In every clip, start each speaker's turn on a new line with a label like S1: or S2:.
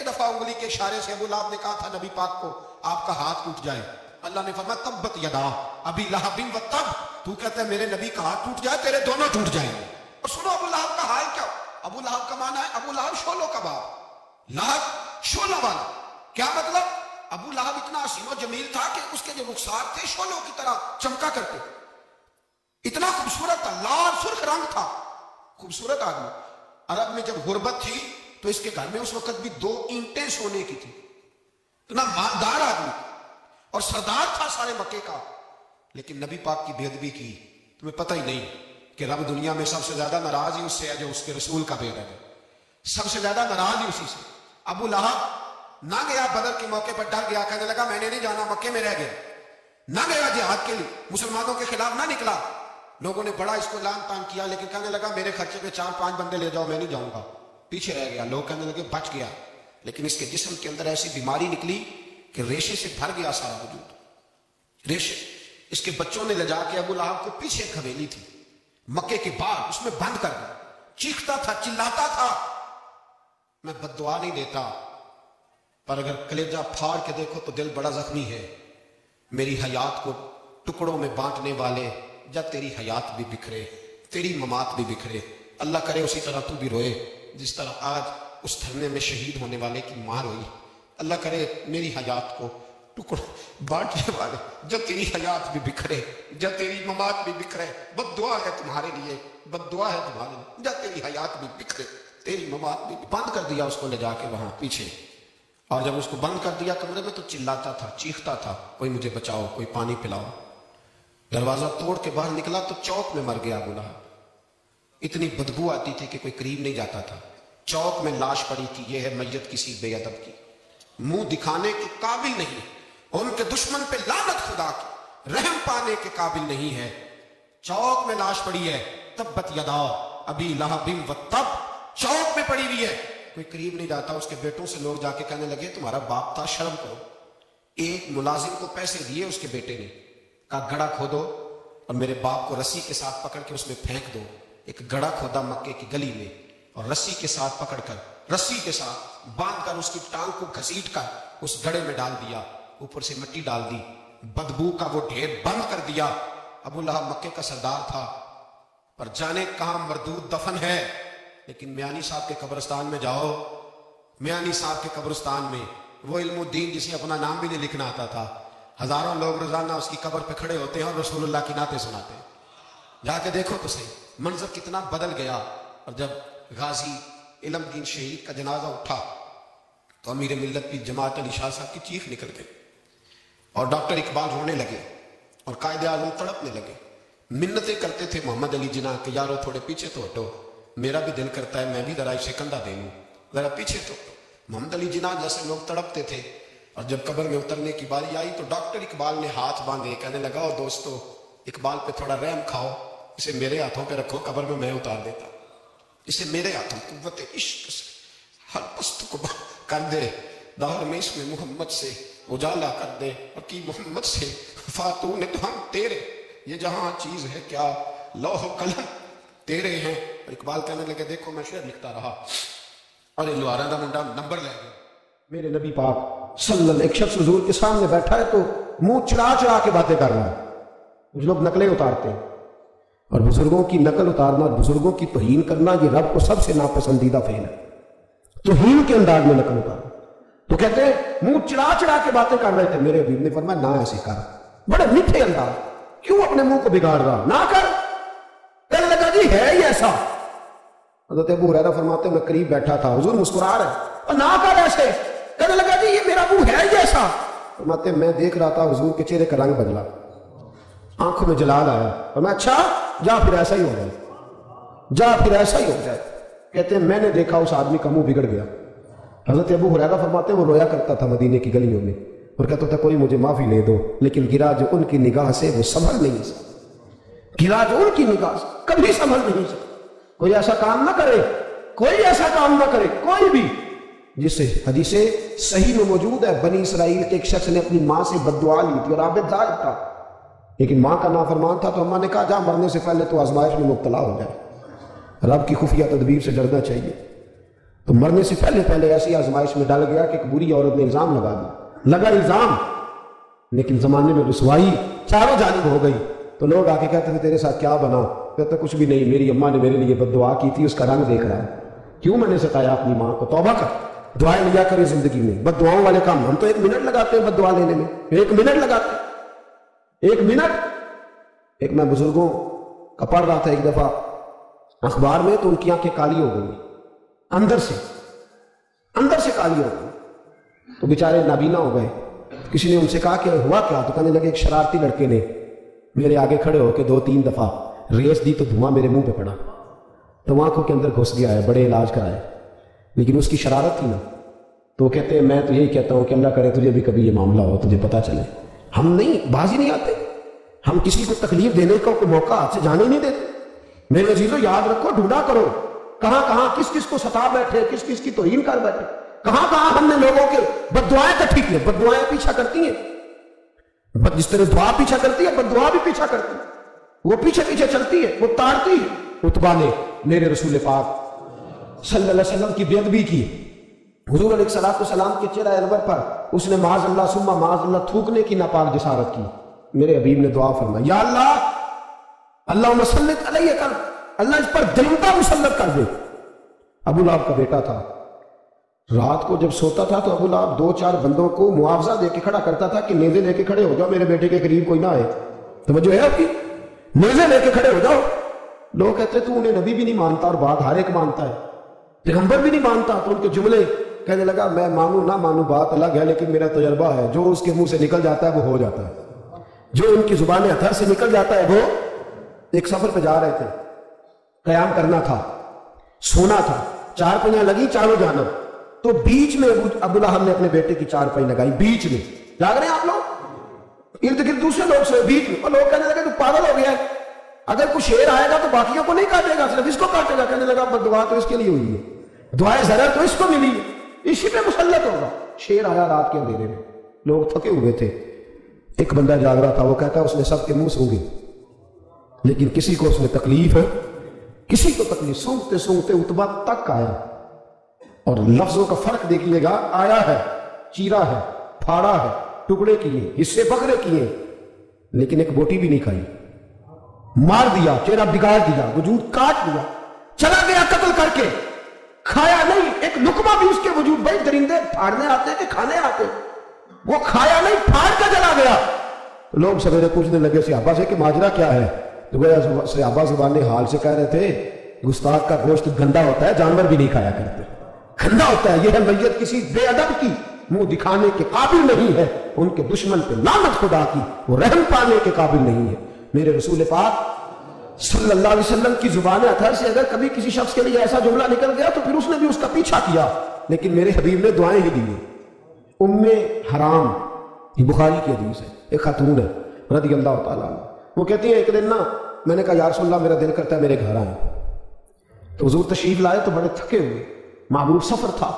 S1: ایک دفعہ انگلی کے اشارے سے ابو لہب نے کہا تھا نبی پاک کو آپ کا ہاتھ ٹوٹ جائے، اللہ نے فرمایا تبت یدا ابی لہب و تب، تو کہتا ہے میرے نبی کا ہاتھ ٹوٹ جائے تیرے دونوں ٹوٹ جائیں گے۔ اور سنو ابو لہب کا حال کیا، ابو لہب کا معنی ہے ابو لہب شولوں کا باپ، لہب شولہ والا، کیا مطلب؟ ابو لہب اتنا حسین و جمیل تھا کہ اس کے جو رخسار تھے شولوں کی طرح چمکا کرتے، اتنا خوبصورت تھا، لال سرخ رنگ تھا، خوبصورت آدمی۔ عرب میں جب غربت تھی تو اس کے گھر میں اس وقت بھی 2 اینٹیں سونے کی تھی، اتنا مالدار آدمی اور سردار تھا سارے مکے کا، لیکن نبی پاک کی بے ادبی کی۔ تمہیں پتہ ہی نہیں کہ رب دنیا میں سب سے زیادہ ناراض ہی اس سے ہے جو اس کے رسول کا بے ادب ہے، سب سے زیادہ ناراض ہی اسی سے۔ ابو لہب نہ گیا بدر کے موقع پر، ڈر گیا، کہنے لگا میں نے نہیں جانا، مکے میں رہ گیا، نہ گیا جہاد کے لیے، مسلمانوں کے خلاف نہ نکلا۔ لوگوں نے بڑا اس کو لان تان کیا، لیکن کہنے لگا میرے خرچے پہ 4-5 بندے لے جاؤ، میں نہیں جاؤں گا، پیچھے رہ گیا۔ لوگ کہنے لگے بچ گیا، لیکن اس کے جسم کے اندر ایسی بیماری نکلی کہ ریشے سے بھر گیا سارا وجود، ریشے۔ اس کے بچوں نے لے جا کے ابو لہب کو پیچھے ایک حویلی تھی مکے کے باہر، اس میں بند کر دیا، چیختا تھا، چلاتا تھا، میں بد دعا نہیں دیتا پر اگر کلیجہ پھاڑ کے دیکھو تو دل بڑا زخمی ہے، میری حیات کو ٹکڑوں میں بانٹنے والے، جب تیری حیات بھی بکھرے تیری ممات بھی بکھرے، اللہ کرے اسی طرح تو بھی روئے جس طرح آج اس دھرنے میں شہید ہونے والے کی ماں روئی، اللہ کرے میری حیات کو ٹکڑوں بانٹنے والے، جب تیری حیات بھی بکھرے جب تیری ممات بھی بکھرے، بد دعا ہے تمہارے لیے، بد دعا ہے تمہارے لیے، جب تیری حیات بھی بکھرے تیری ممات بھی۔ بند کر دیا اس کو لے جا کے وہاں پیچھے، اور جب اس کو بند کر دیا کمرے میں تو چلاتا تھا، چیختا تھا، کوئی مجھے بچاؤ، کوئی پانی پلاؤ۔ دروازہ توڑ کے باہر نکلا تو چوک میں مر گیا ابو لہب، اتنی بدبو آتی تھی کہ کوئی قریب نہیں جاتا تھا۔ چوک میں لاش پڑی تھی، یہ ہے میت کسی بے ادب کی، منہ دکھانے کے قابل نہیں، ان کے دشمن پہ لعنت خدا کی، رحم پانے کے قابل نہیں ہے۔ چوک میں لاش پڑی ہے، تبت یدا ابی لہب و تب، چوک میں پڑی ہوئی ہے، کوئی قریب نہیں جاتا۔ اس کے بیٹوں سے لوگ جا کے کہنے لگے تمہارا باپ تھا، شرم کرو۔ ایک ملازم کو پیسے دیے اس کے بیٹے نے، کہا گڑھا کھودو اور میرے باپ کو رسی کے ساتھ پکڑ کے اس میں پھینک دو۔ ایک گڑھا کھودا مکے کی گلی میں اور رسی کے ساتھ پکڑ کر، رسی کے ساتھ باندھ کر، اس کی ٹانگ کو گھسیٹ کر اس گڑھے میں ڈال دیا، اوپر سے مٹی ڈال دی، بدبو کا وہ ڈھیر بند کر دیا۔ ابو لہب مکے کا سردار تھا پر جانے کہاں مردود دفن ہے، لیکن میانی صاحب کے قبرستان میں جاؤ، میانی صاحب کے قبرستان میں وہ علم الدین جسے اپنا نام بھی نہیں لکھنا آتا تھا، ہزاروں لوگ روزانہ اس کی قبر پہ کھڑے ہوتے ہیں اور رسول اللہ کی نعتیں سناتے ہیں۔ جا کے دیکھو تو صحیح، منظر کتنا بدل گیا۔ اور جب غازی علم دین شہید کا جنازہ اٹھا تو امیر ملت کی جماعت علی شاہ صاحب کی چیخ نکل گئی اور ڈاکٹر اقبال رونے لگے اور قائد اعظم تڑپنے لگے، منتیں کرتے تھے محمد علی جناح کہ یارو تھوڑے پیچھے تو ہٹو، میرا بھی دل کرتا ہے میں بھی ذرا اسے کندھا دے لوں، ذرا پیچھے تو ہٹو۔ محمد علی جناح جیسے لوگ تڑپتے تھے، اور جب قبر میں اترنے کی باری آئی تو ڈاکٹر اقبال نے ہاتھ باندھے، کہنے لگا او دوستو اقبال پہ تھوڑا رحم کھاؤ، اسے میرے ہاتھوں پہ رکھو، قبر میں اتار دیتا، اسے میرے ہاتھوں قوت عشق سے ہر پست کو کر دے، دور میں اس میں محمد سے اجالا کر دے، اور کی محمد سے فاتون تو ہم تیرے، یہ جہاں چیز ہے کیا لوح و قلم تیرے ہیں۔ اور اقبال کہنے لگے دیکھو میں شعر لکھتا رہا اور یہ لوہارا دا منڈا نمبر لے گیا۔ میرے نبی پاک صلی اللہ علیہ وسلم، ایک شخص حضور کے سامنے بیٹھا ہے تو منہ چڑھا چڑھا کے باتیں کر رہا ہے، کچھ لوگ نقلیں اتارتے ہیں، اور بزرگوں کی نقل اتارنا، بزرگوں کی توہین کرنا، یہ رب کو سب سے ناپسندیدہ فعل ہے، توہین کے انداز میں نقل اتارنا۔ تو کہتے ہیں منہ چڑھا چڑھا کے باتیں کر رہے تھے، میرے حبیب نے فرمایا نہ ایسے کر، بڑے میٹھے انداز، کیوں اپنے منہ کو بگاڑ رہا، نہ کر۔ کہنے لگا جی ہے ہی ایسا۔ حضرت ابو ہریرہ فرماتے ہیں میں قریب بیٹھا تھا، حضور مسکرا رہے اور نہ کر ایسے۔ کہنے لگا جی یہ میرا منہ ہے ہی ایسا۔ فرماتے ہیں میں دیکھ رہا تھا حضور کے چہرے کا رنگ بدلا، آنکھوں میں جلال آیا، اور میں اچھا جا پھر ایسا ہی ہو جائے، جا پھر ایسا ہی ہو جائے۔ کہتے ہیں میں نے دیکھا اس آدمی کا منہ بگڑ گیا۔ حضرت ابو ہریرہ فرماتے ہیں وہ رویا کرتا تھا مدینے کی گلیوں میں اور کہتا تھا کوئی مجھے معافی لے دو، لیکن گرا جو ان کی نگاہ سے وہ سنبھل نہیں سکتا، گرا جو ان کی نگاہ سے کبھی سنبھل نہیں سکتا۔ کوئی ایسا کام نہ کرے، کوئی ایسا کام نہ کرے، کوئی بھی، جس سے حدیث صحیح میں موجود ہے بنی اسرائیل کے ایک شخص نے اپنی ماں سے بد دعا لی تھی اور عابد ظاہر تھا، لیکن ماں کا نافرمان تھا تو اماں نے کہا جا مرنے سے پہلے تو آزمائش میں مبتلا ہو جائے۔ رب کی خفیہ تدبیر سے ڈرنا چاہیے۔ تو مرنے سے پہلے پہلے ایسی آزمائش میں ڈال گیا کہ ایک بری عورت نے الزام لگا دیا، لگا الزام، لیکن زمانے میں رسوائی چاروں جانب ہو گئی. تو لوگ آ کے کہتے تھے تیرے ساتھ کیا بنا؟ کہتے کچھ بھی نہیں، میری اماں نے میرے لیے بد دعا کی تھی، اس کا رنگ دیکھ رہا ہے. کیوں میں نے ستایا اپنی ماں کو؟ توبہ کر، دعائیں لیا کرے زندگی میں. بد دعاؤں والے کام ہم تو 1 منٹ لگاتے ہیں بد دعا لینے میں، 1 منٹ لگاتے ہیں، 1 منٹ. ایک میں بزرگوں کا پڑھ رہا تھا ایک دفعہ اخبار میں، تو ان کی آنکھیں کالی ہو گئی، اندر سے کالی ہو گئی، تو بیچارے نابینا ہو گئے. کسی نے ان سے کہا کہ ہوا کیا؟ تو کہنے لگے ایک شرارتی لڑکے نے میرے آگے کھڑے ہو کے 2-3 دفعہ ریس دی تو دھواں میرے منہ پہ پڑا، تو آنکھوں کے اندر گھس گیا ہے، بڑے علاج کرائے، لیکن اس کی شرارت تھی نا. تو وہ کہتے ہیں میں تو یہی کہتا ہوں کہ اللہ کرے تجھے بھی کبھی یہ معاملہ ہو، تجھے پتہ چلے. ہم نہیں باز ہی نہیں آتے، ہم کسی کو تکلیف دینے کا کوئی موقع ہاتھ سے جانے نہیں دیتے. میرے عزیزو یاد رکھو، ڈھونڈا کرو کہاں کہاں کس کس کو ستا بیٹھے، کس کس کی توہین کر بیٹھے، کہاں کہاں ہم نے لوگوں کے بد دعائیں اکٹھی کی. بد دعائیں پیچھا کرتی ہیں، جس طرح دعا پیچھا کرتی ہے بد دعا بھی پیچھا کرتی ہے، وہ پیچھے پیچھے چلتی ہے، وہ تاڑتی ہے. عتبہ نے میرے رسول پاک صلی اللہ علیہ وسلم کی بے ادبی کی. حضور علیہ الصلوۃ والسلام کے چہرہ انور پر اس نے معاذ اللہ ثم معاذ اللہ تھوکنے کی ناپاک جسارت کی. میرے حبیب نے دعا فرمائی، یا اللہ اللہم سلط علیہ کر، اللہ اس پر درندہ مسلط کر دے. ابو لہب کا بیٹا تھا، رات کو جب سوتا تھا تو ابو لہب 2-4 بندوں کو معاوضہ دے کے کھڑا کرتا تھا کہ نیزے لے کے کھڑے ہو جاؤ، میرے بیٹے کے قریب کوئی نہ آئے. توجہ ہے آپ کی؟ نیزے لے کے کھڑے ہو جاؤ. لوگ کہتے تو انہیں نبی بھی نہیں مانتا اور بات ہر ایک مانتا ہے، پیغمبر بھی نہیں مانتا. تو ان کے جملے کہنے لگا میں مانوں نہ مانوں بات الگ ہے، لیکن میرا تجربہ ہے جو اس کے منہ سے نکل جاتا ہے وہ ہو جاتا ہے، جو ان کی زبان اتھر سے نکل جاتا ہے وہ. ایک سفر پہ جا رہے تھے، قیام کرنا تھا، سونا تھا، 4 پہیاں لگی چاروں جانب. تو بیچ میں ابو لہب نے اپنے بیٹے کی 4 پہی لگائی، بیچ میں. جاگ رہے ہیں آپ لوگ؟ ارد گرد دوسرے لوگ سے بیچ میں. اور لوگ کہنے لگے تو پاگل ہو گیا ہے، اگر کوئی شیر آئے گا تو باقیوں کو نہیں کاٹے گا، صرف اس کو کاٹے گا. کہنے لگا دعا تو اس کے لیے ہوئی ہے، دعائیں ذرا تو اس کو ملی ہے، اسی پہ مسلط ہوگا. شیر آیا رات کے اندھیرے میں، لوگ تھکے ہوئے تھے. ایک بندہ جاگ رہا تھا، وہ کہتا اس نے سب کے منہ سونگے، لیکن کسی کو اس میں تکلیف ہے، کسی کو تکلیف. سونگتے سونگتے عتبہ تک آیا، اور لفظوں کا فرق دیکھیے گا، آیا ہے، چیرا ہے، پھاڑا ہے، ٹکڑے کیے، حصے بکرے کیے، لیکن ایک بوٹی بھی نہیں کھائی. مار دیا، چہرہ بگاڑ دیا، وجود کاٹ دیا، چلا گیا قتل کر کے، کھایا نہیں ایک لقمہ بھی اس کے وجود. بھائی درندے پھاڑنے آتے کہ کھانے آتے؟ وہ کھایا نہیں، پھاڑ کے چلا گیا. لوگ سویرے پوچھنے لگے صحابہ سے کہ ماجرا کیا ہے؟ تو گویا صحابہ زبان حال سے کہہ رہے تھے گستاخ کا گوشت گندا ہوتا ہے، جانور بھی نہیں کھایا کرتے، گندا ہوتا ہے. یہ ہے میت کسی بے ادب کی، منہ دکھانے کے قابل نہیں ہے، ان کے دشمن پہ لعنت خدا کی، وہ رحم پانے کے قابل نہیں ہے. میرے رسول پاک صلی اللہ علیہ وسلم کی زبان اطہر سے اگر کبھی کسی شخص کے لیے ایسا جملہ نکل گیا تو پھر اس نے بھی اس کا پیچھا کیا، لیکن میرے حبیب نے دعائیں ہی دی. ام حرام، یہ بخاری کی حدیث ہے، ایک خاتون ہے رضی اللہ تعالیٰ عنہ. وہ کہتی ہیں ایک دن نا میں نے کہا یا رسول اللہ میرا دل کرتا ہے میرے گھر آئیں. تو حضور تشریف لائے تو بڑے تھکے ہوئے، معمول سفر تھا.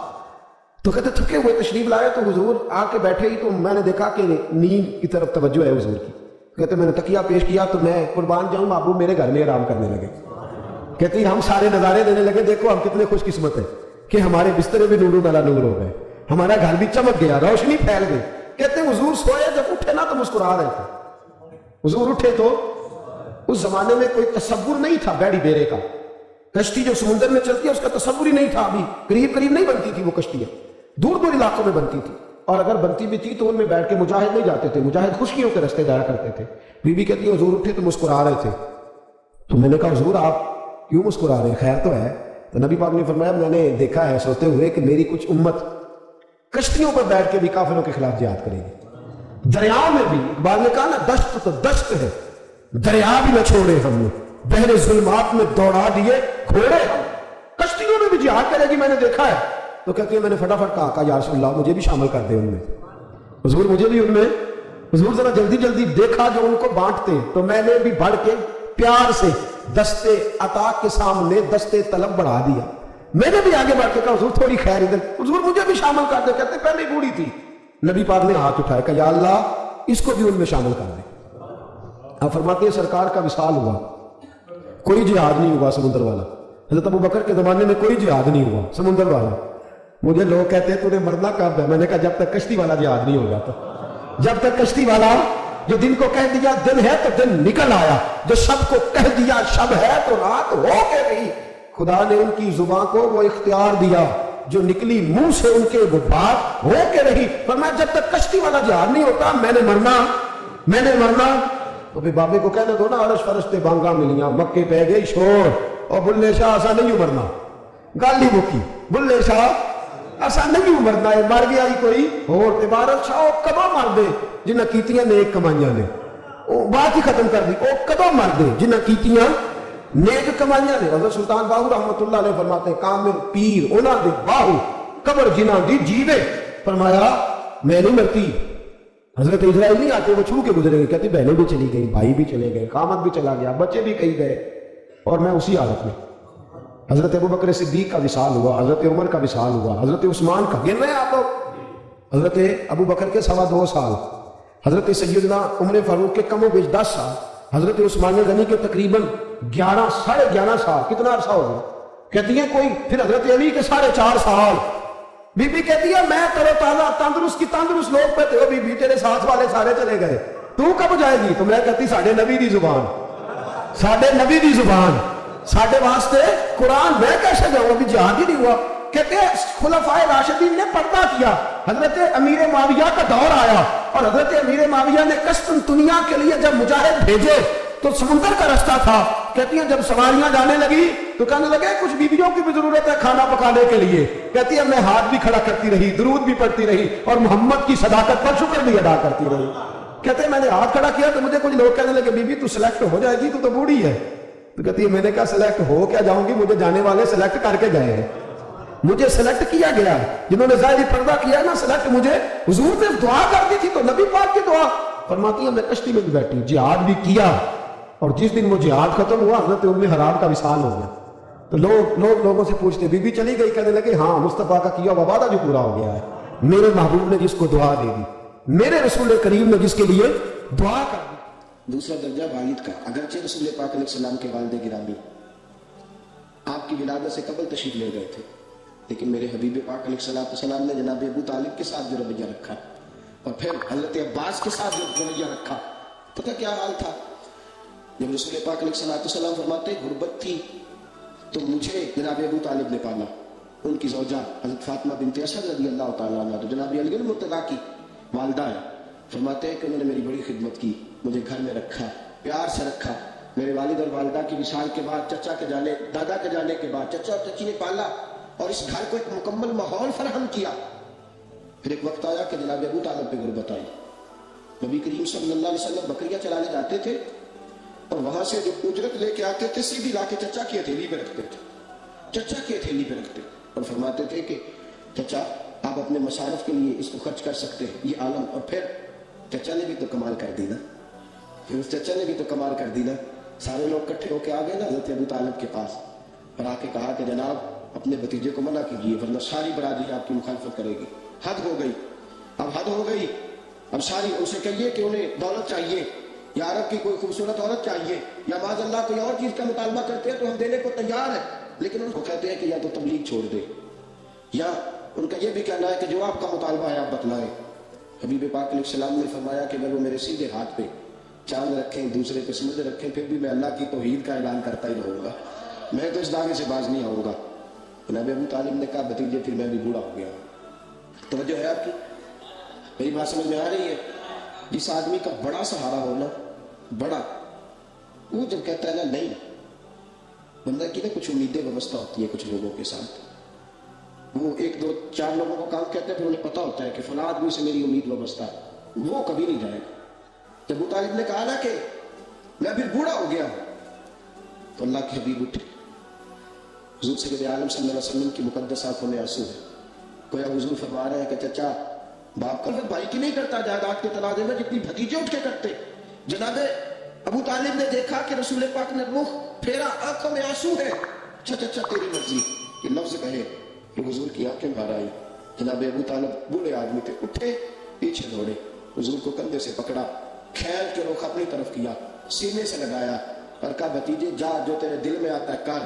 S1: تو کہتے تھکے ہوئے تشریف لائے تو حضور آ کے بیٹھے ہی تو میں نے دیکھا کہ نیند کی طرف توجہ ہے حضور کی. کہتے میں نے تکیہ پیش کیا تو میں قربان جاؤں محبوب میرے گھر میں آرام کرنے لگے. کہتی ہم سارے نظارے دینے لگے، دیکھو ہم کتنے خوش قسمت ہیں کہ ہمارے بسترے بھی نور والا نور ہو گئے، ہمارا گھر بھی چمک گیا، روشنی پھیل گئی. کہتے ہیں حضور سوئے، جب اٹھے نا تو مسکرا رہے تھے. حضور اٹھے تو اس زمانے میں کوئی تصور نہیں تھا بیڑی بیرے کا. کشتی جو سمندر میں چلتی ہے اس کا تصور ہی نہیں تھا، ابھی قریب قریب نہیں بنتی تھی وہ کشتیاں، دور دور علاقوں میں بنتی تھی. اور اگر بنتی بھی تھی تو ان میں بیٹھ کے مجاہد نہیں جاتے تھے، مجاہد خشکیوں کے راستے جایا کرتے تھے. بی بی کہتی ہے حضور اٹھے تو مسکرا رہے تھے. تو میں نے کہا حضور آپ کیوں مسکرا رہے ہیں، خیر تو ہے؟ تو نبی پاک نے فرمایا میں نے دیکھا ہے سوتے ہوئے کہ میری کچھ امت کشتیوں پر بیٹھ کے بھی کافروں کے خلاف جہاد کرے گی، دریاؤں میں بھی. اقبال نے کہا نا دشت تو دشت ہے، دریا بھی نہ چھوڑے ہم نے، بحر ظلمات میں دوڑا دیے گھوڑے ہم. کشتیوں میں بھی جہاد کرے گی، میں نے دیکھا ہے. تو کہتی ہے میں نے فٹافٹ کہا یا رسول اللہ مجھے بھی شامل کر دے ان میں. حضور مجھے بھی ان میں. حضور ذرا جلدی جلدی دیکھا جو ان کو بانٹتے، تو میں نے بھی بڑھ کے پیار سے دستے عطا کے سامنے دستے طلب بڑھا دیا. میں نے بھی آگے بڑھ کے کہا حضور تھوڑی خیر ادھر، حضور مجھے بھی شامل کر دے. کہتے پہلے بوڑھی تھی. نبی پاک نے ہاتھ اٹھایا کہ یا اللہ اس کو بھی ان میں شامل کر دے. آپ فرماتے ہیں سرکار کا وصال ہوا، کوئی جہاد نہیں ہوا سمندر والا،
S2: حضرت ابو بکر کے زمانے میں کوئی جہاد نہیں ہوا سمندر والا. مجھے لوگ کہتے ہیں تُو نے مرنا کب ہے؟ میں نے کہا جب تک کشتی والا جہاد نہیں ہو جاتا. جب تک کشتی والا جو دن کو کہہ دیا دن ہے تو دن نکل آیا، جو شب کو کہہ دیا شب ہے تو رات ہو کے رہی. خدا نے ان کی زبان کو وہ اختیار دیا، جو نکلی منہ سے ان کے وہ بات ہو کے رہی. فرمایا جب تک کشتی والا جہاد نہیں ہوتا میں نے مرنا. تو پھر بابے کو کہنا دو نا عرش فرشتے بانگا ملیاں مکے پہ گئی شور، اور بلے شاہ ایسا نہیں مرنا. گل ہی مکی بلے شاہ ایسا نہیں مرنا ہے، مر گیا ہی کوئی اور عبارت شاہ کدوں مر دے جنہیں کیتیاں نیک کمائیاں نے. بات ہی ختم کر دی، وہ کدوں مر دے جنہیں کیتیاں نیک کمائیاں نے. حضرت سلطان باہو رحمت اللہ علیہ فرماتے ہیں کامل پیر انہاں دے باہو قبر جنہاں دی جیوے. فرمایا میں نہیں مرتی. حضرت اسرائیل نہیں آتے، وہ چھو کے گزرے گئے، کہتے بہنیں بھی چلی گئی، بھائی بھی چلے گئے، خامد بھی چلا گیا، بچے بھی کہیں گئے، اور میں اسی حالت میں. حضرت ابو بکر صدیق کا وصال ہوا، حضرت عمر کا وصال ہوا، حضرت عثمان کا گن رہے ہیں آپ لوگ. حضرت ابو بکر کے 2.25 سال، حضرت سیدنا عمر فاروق کے کم و بیش 10 سال، حضرت عثمان غنی کے تقریباً 11 ساڑھے 11 سال. کتنا عرصہ ہو گیا؟ کہتی ہیں کوئی. پھر حضرت علی کے 4.5 سال. بی بی کہتی ہے میں ترو تازہ تندرست کی تندرست لوگ پہ تھے، بی بی تیرے ساتھ والے سارے چلے گئے، تو کب جائے گی؟ تو میں کہتی ساڑھے نبی دی زبان، ساڑھے نبی دی زبان، ساڑھے واسطے قرآن میں کیسے جاؤں؟ ابھی جہاد ہی نہیں ہوا. کہتے ہیں خلفائے راشدین نے پردہ کیا، حضرت امیر معاویہ کا دور آیا، اور حضرت امیر معاویہ نے قسطنطنیہ کے لیے جب مجاہد بھیجے تو سمندر کا رستہ تھا. کہتی ہیں جب سواریاں جانے لگی تو کہنے لگے کچھ بیویوں کی بھی ضرورت ہے کھانا پکانے کے لیے. کہتی ہے میں ہاتھ بھی کھڑا کرتی رہی، درود بھی پڑھتی رہی، اور محمد کی صداقت پر شکر بھی ادا کرتی رہی. کہتے ہیں میں نے ہاتھ کھڑا کیا تو مجھے کچھ لوگ کہنے لگے بی بی تو سلیکٹ ہو جائے گی، تو بوڑھی ہے. تو کہتی ہے میں نے کہا سلیکٹ ہو کیا جاؤں گی، مجھے جانے والے سلیکٹ کر کے گئے ہیں، مجھے سلیکٹ کیا گیا ہے. جنہوں نے ظاہری پردہ کیا نا سلیکٹ مجھے، حضور نے دعا کر دی تھی تو نبی پاک کی دعا. فرماتی ہے میں کشتی میں بھی بیٹھی، جہاد بھی کیا، اور جس دن وہ جہاد ختم ہوا حضرت ام حرام کا وصال ہو گیا. تو لوگوں سے پوچھتے بی بی چلی گئی؟ کہنے لگے ہاں مصطفیٰ کا کیا ہوا وعدہ جو پورا ہو گیا ہے. میرے محبوب نے جس کو دعا دے دی، میرے رسول کریم نے جس کے لیے دعا کر دی.
S3: دوسرا درجہ والد کا. اگرچہ رسول پاک علیہ السلام کے والد گرامی آپ کی ولادت سے قبل تشریف لے گئے تھے، لیکن میرے حبیب پاک علیہ السلام نے جناب ابو طالب کے ساتھ جو رویہ رکھا، اور پھر حضرت عباس کے ساتھ جو رویہ رکھا، پتہ کیا حال تھا؟ جب رسول پاک علیہ السلام فرماتے غربت تھی تو مجھے جناب ابو طالب نے پالا. ان کی زوجہ حضرت فاطمہ بنت اسد رضی اللہ تعالیٰ عنہ تو جناب علی المرتضیٰ کی والدہ ہے، فرماتے ہیں کہ انہوں نے میری بڑی خدمت کی، مجھے گھر میں رکھا، پیار سے رکھا. میرے والد اور والدہ کی وصال کے بعد، چچا کے جانے، دادا کے جانے کے بعد چچا اور چچی نے پالا اور اس گھر کو ایک مکمل ماحول فراہم کیا. پھر ایک وقت آیا کہ جناب ابو طالب پہ غربت آئی. نبی کریم صلی اللہ علیہ وسلم بکریاں چلانے جاتے تھے اور وہاں سے جو اجرت لے کے آتے تھے سیدھی لا کے چچا کی ہتھیلی پہ رکھتے تھے، چچا کی ہتھیلی پہ رکھتے اور فرماتے تھے کہ چچا آپ اپنے مصارف کے لیے اس کو خرچ کر سکتے ہیں، یہ عالم. اور پھر چچا نے بھی تو کمال کر دی نا، پھر اس چچا نے بھی تو کمال کر دی نا. سارے لوگ کٹھے ہو کے آ گئے نا حضرت ابو طالب کے پاس اور آ کے کہا کہ جناب اپنے بھتیجے کو منع کیجیے ورنہ ساری برادری آپ کی مخالفت کرے گی. حد ہو گئی، اب حد ہو گئی. اب ساری ان سے کہیے کہ انہیں دولت چاہیے یا عرب کی کوئی خوبصورت عورت چاہیے یا معاذ اللہ کوئی اور چیز کا مطالبہ کرتے ہیں تو ہم دینے کو تیار ہیں، لیکن ان کو کہتے ہیں کہ یا تو تبلیغ چھوڑ دے، یا ان کا یہ بھی کہنا ہے کہ جو آپ کا مطالبہ ہے آپ بتلائیں. حبیب پاک علیہ السلام نے فرمایا کہ اگر وہ میرے سیدھے ہاتھ پہ چاند رکھیں، دوسرے پہ سمجھ رکھیں، پھر بھی میں اللہ کی توحید کا اعلان کرتا ہی رہوں گا، میں تو اس دعوے سے باز نہیں آؤں گا. جناب ابو طالب نے کہا بھتیجے پھر میں بھی بوڑھا ہو گیا. توجہ ہے آپ کی؟ میری بات سمجھ میں آ رہی ہے؟ جس آدمی کا بڑا سہارا ہونا، بڑا، وہ جب کہتا ہے نا نہیں، بندہ کی نا کچھ امیدیں وابستہ ہوتی ہیں کچھ لوگوں کے ساتھ. وہ 1 2 4 لوگوں کو کام کہتے ہیں پھر انہیں پتا ہوتا ہے کہ فلاں آدمی سے میری امید وابستہ ہے، وہ کبھی نہیں جائے گا. جب ابو طالب نے کہا نا کہ میں پھر بوڑھا ہو گیا ہوں تو اللہ کے حبیب اٹھے. حضور سید عالم صلی اللہ علیہ وسلم کی مقدس آنکھوں میں آنسو ہے. کوئی حضور فرما رہے ہیں کہ چچا باپ کا بھائی کی نہیں کرتا جائیداد کے تنازع میں جتنی بھتیجے اٹھ کے کرتے. جناب ابو طالب نے دیکھا کہ رسول پاک نے رخ پھیرا، آنکھوں میں آنسو ہے. چچا تیری مرضی، یہ لفظ کہے کہ حضور کی آنکھیں بھر آئی. جناب ابو طالب بوڑھے آدمی تھے، اٹھے پیچھے دوڑے، حضور کو کندھے سے پکڑا، کھینچ کے رخ اپنی طرف کیا، سینے سے لگایا اور کہا بھتیجے جا جو تیرے دل میں آتا ہے کر،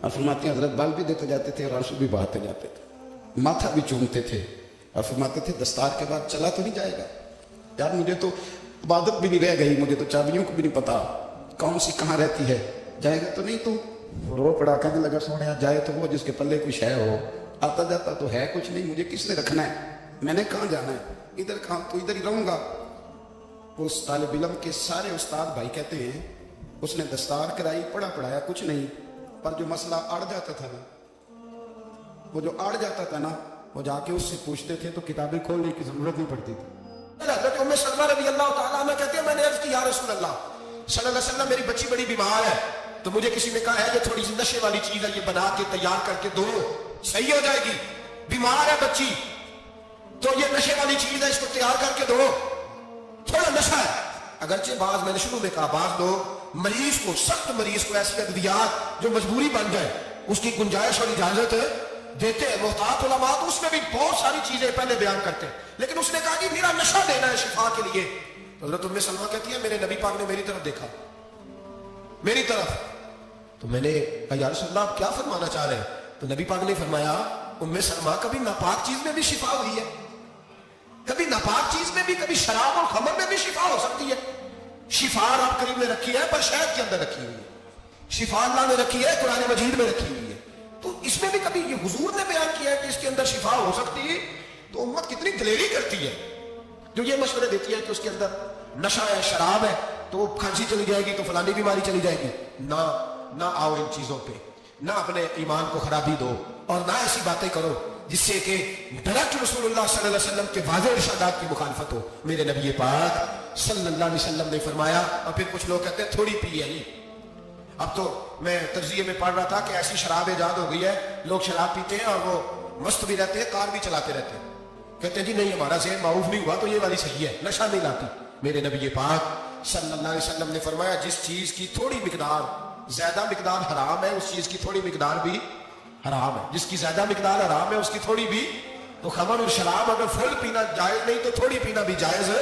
S1: اور فرماتے ہیں حضرت بال بھی دیتے جاتے تھے اور آنسو بھی بہاتے جاتے تھے، ماتھا بھی چومتے تھے اور فرماتے تھے دستار کے بعد چلا تو نہیں جائے گا؟ یار مجھے تو عبادت بھی نہیں رہ گئی، مجھے تو چابیوں کو بھی نہیں پتا کون سی کہاں رہتی ہے، جائے گا تو نہیں؟ تو رو پڑا کہنے لگا سونے جائے تو وہ جس کے پلے کچھ ہے ہو، آتا جاتا تو ہے کچھ نہیں، مجھے کس نے رکھنا ہے، میں نے کہاں جانا ہے، ادھر کہاں تو ادھر ہی رہوں گا۔ اس طالب علم کے سارے استاد بھائی کہتے ہیں اس نے دستار کرائی، پڑھایا کچھ نہیں، پر جو مسئلہ اڑ جاتا تھا نا، وہ جو اڑ جاتا تھا نا، وہ جا کے اس سے پوچھتے تھے تو کتابیں کھولنے کی ضرورت نہیں پڑتی تھی۔ حضرت ام سلمہ رضی اللہ تعالیٰ عنہ کہتے ہیں میں نے عرض کی یا رسول اللہ صلی اللہ علیہ وسلم میری بچی بڑی بیمار ہے، تو مجھے کسی نے کہا ہے یہ تھوڑی سی نشے والی چیز ہے، یہ بنا کے تیار کر کے دو صحیح ہو جائے گی، بیمار ہے بچی تو یہ نشے والی چیز ہے، اس کو تیار کر کے دو، تھوڑا نشہ ہے۔ اگرچہ بعض میں نے شروع میں کہا بعض لوگ مریض کو، سخت مریض کو ایسی ادویات جو مجبوری بن جائے اس کی گنجائش اور اجازت دیتے ہیں، محتاط علماء تو اس میں بھی بہت ساری چیزیں پہلے بیان کرتے ہیں، لیکن اس نے کہا کہ میرا نشہ دینا ہے شفا کے لیے۔ حضرت ام سلمہ کہتی ہے میرے نبی پاک نے میری طرف دیکھا، میری طرف، تو میں نے کہا یا رسول اللہ آپ کیا فرمانا چاہ رہے ہیں؟ تو نبی پاک نے فرمایا ام سلمہ کبھی ناپاک چیز میں بھی شفا ہوئی ہے، کبھی ناپاک چیز میں بھی، کبھی شراب اور خمر میں بھی شفا ہو سکتی ہے۔ شفا آپ کریم نے رکھی ہے پر شہد کے اندر رکھی ہوئی ہے، شفا اللہ نے رکھی ہے قرآن مجید میں رکھی ہوئی ہے، تو اس میں بھی کبھی یہ حضور نے بیان کیا ہے کہ اس کے اندر شفا ہو سکتی ہے، تو امت کتنی دلیری کرتی ہے جو یہ مشورے دیتی ہے کہ اس کے اندر نشہ ہے، شراب ہے، تو کھانسی چلی جائے گی تو فلانی بیماری چلی جائے گی۔ نہ آؤ ان چیزوں پہ، نہ اپنے ایمان کو خرابی دو اور نہ ایسی باتیں کرو جس سے کہ ڈائریکٹ رسول اللہ صلی اللہ علیہ وسلم کے واضح ارشادات کی مخالفت ہو۔ میرے نبی پاک صلی اللہ علیہ وسلم نے فرمایا، اور پھر کچھ لوگ کہتے ہیں تھوڑی پی ہے نہیں، اب تو میں تجزیے میں پڑھ رہا تھا کہ ایسی شراب ایجاد ہو گئی ہے لوگ شراب پیتے ہیں اور وہ مست بھی رہتے ہیں، کار بھی چلاتے رہتے ہیں، کہتے ہیں جی نہیں ہمارا ذہن معروف نہیں ہوا تو یہ والی صحیح ہے، نشہ نہیں لاتی۔ میرے نبی پاک صلی اللہ علیہ وسلم نے فرمایا جس چیز کی تھوڑی مقدار، زیادہ مقدار حرام ہے اس چیز کی تھوڑی مقدار بھی حرام ہے، جس کی زیادہ مقدار حرام ہے اس کی تھوڑی بھی، تو خمر اور شراب اگر فل پینا جائز نہیں تو تھوڑی پینا بھی جائز ہے،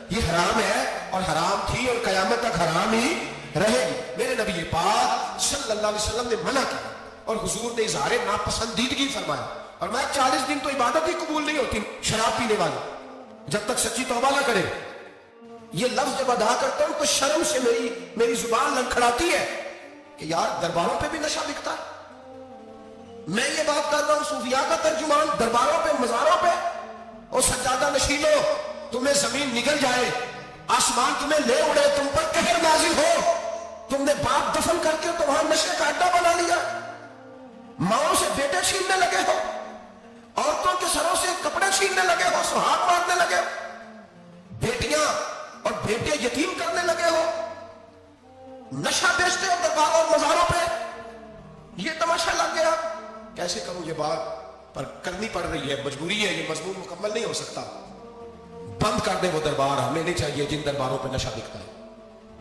S1: یہ حرام ہے اور حرام تھی اور قیامت تک حرام ہی رہے گی۔ میرے نبی پاک صلی اللہ علیہ وسلم نے منع کیا اور حضور نے اظہار ناپسندیدگی فرمایا، اور میں 40 دن تو عبادت ہی قبول نہیں ہوتی شراب پینے والی جب تک سچی توبہ نہ کرے۔ یہ لفظ جب ادا کرتا ہوں تو شرم سے میری زبان لڑکھڑاتی ہے کہ یار درباروں پہ بھی نشہ بکتا ہے۔ میں یہ بات کر رہا ہوں صوفیاء کا ترجمان، درباروں پہ، مزاروں پہ، اور سجادہ نشینوں تمہیں زمین نگل جائے، آسمان تمہیں لے اڑے، تم پر قہر نازل ہو، تم نے باپ دفن کر کے تو وہاں نشے کا اڈا بنا لیا، ماؤں سے بیٹے چھیننے لگے ہو، عورتوں کے سروں سے کپڑے چھیننے لگے ہو، سہاگ مارنے لگے ہو، بیٹیاں اور بیٹے یتیم کرنے لگے ہو، نشہ بیچتے ہو درباروں اور مزاروں پہ، یہ تماشا لگ گیا۔ کیسے کروں یہ بات، پر کرنی پڑ رہی ہے، مجبوری ہے، یہ مضمون مکمل نہیں ہو سکتا۔ بند کر دے وہ دربار، ہمیں نہیں چاہیے جن درباروں پہ نشہ بکتا ہے۔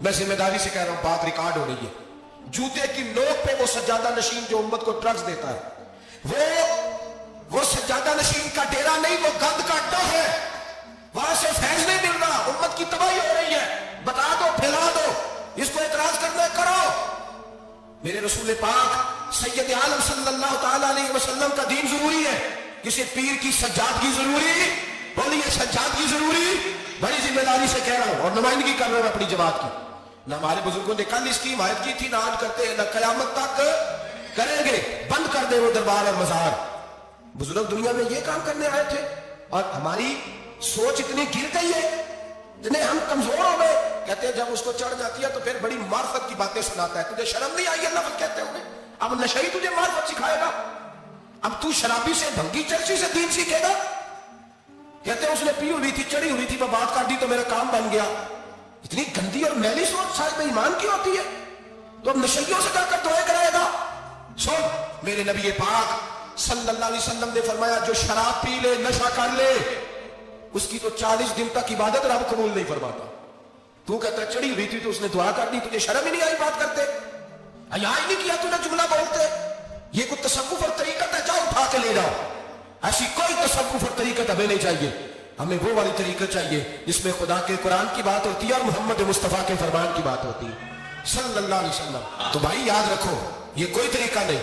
S1: میں ذمہ داری سے کہہ رہا ہوں، بات ریکارڈ ہو رہی ہے۔ جوتے کی نوک پہ وہ سجادہ نشین جو امت کو ڈرگز دیتا ہے، وہ سجادہ نشین کا ڈیرا نہیں، وہ گند کا اڈا ہے، وہاں سے فیض نہیں مل رہا، امت کی تباہی ہو رہی ہے، بتا دو، پھیلا دو، اس کو اعتراض کرنا ہے کرو۔ میرے رسول پاک سید عالم صلی اللہ تعالیٰ علیہ وسلم کا دین ضروری ہے، کسی پیر کی سجادگی ضروری، بولیے سجادگی ضروری، بڑی ذمہ داری سے کہہ رہا ہوں اور نمائندگی کر رہا ہوں اپنی جماعت کی۔ نہ ہمارے بزرگوں نے کل اس کی حمایت کی تھی، نہ آج کرتے ہیں، نہ قیامت تک کریں گے۔ بند کر دے وہ دربار اور مزار۔ بزرگ دنیا میں یہ کام کرنے آئے تھے اور ہماری سوچ اتنی گر گئی ہے، اتنے ہم کمزور ہو گئے۔ کہتے ہیں جب اس کو چڑھ جاتی ہے تو پھر بڑی معرفت کی باتیں سناتا ہے، تجھے شرم نہیں آئی ہے لفظ کہتے ہوئے؟ اب نشئی تجھے معرفت سکھائے گا، اب تو شرابی سے، بھنگی چرسی سے دین سیکھے گا؟ کہتے ہیں اس نے پی ہوئی تھی، چڑھی ہوئی تھی، میں بات کر دی تو میرا کام بن گیا۔ اتنی گندی اور میلی سوچ صاحب ایمان کی ہوتی ہے، تو اب نشیوں سے کہا کر دعائیں کرائے گا؟ سن، میرے نبی پاک صلی اللہ علیہ وسلم نے فرمایا جو شراب پی لے، نشہ کر لے، اس کی تو 40 دن تک عبادت رب قبول نہیں فرماتا۔ تو کہتا ہے چڑھی ہوئی تھی تو اس نے دعا کر دی، تجھے شرم ہی نہیں آئی بات کرتے؟ حیا ہی نہیں کیا تو نے جملہ بولتے؟ یہ کوئی تصوف اور طریقت ہے؟ جاؤ اٹھا کے لے جاؤ۔ ایسی کوئی تصوف اور طریقت ہمیں نہیں چاہیے، ہمیں وہ والی طریقت چاہیے جس میں خدا کے قرآن کی بات ہوتی ہے اور محمد مصطفیٰ کے فرمان کی بات ہوتی ہے صلی اللہ علیہ وسلم۔ تو بھائی یاد رکھو، یہ کوئی طریقہ نہیں،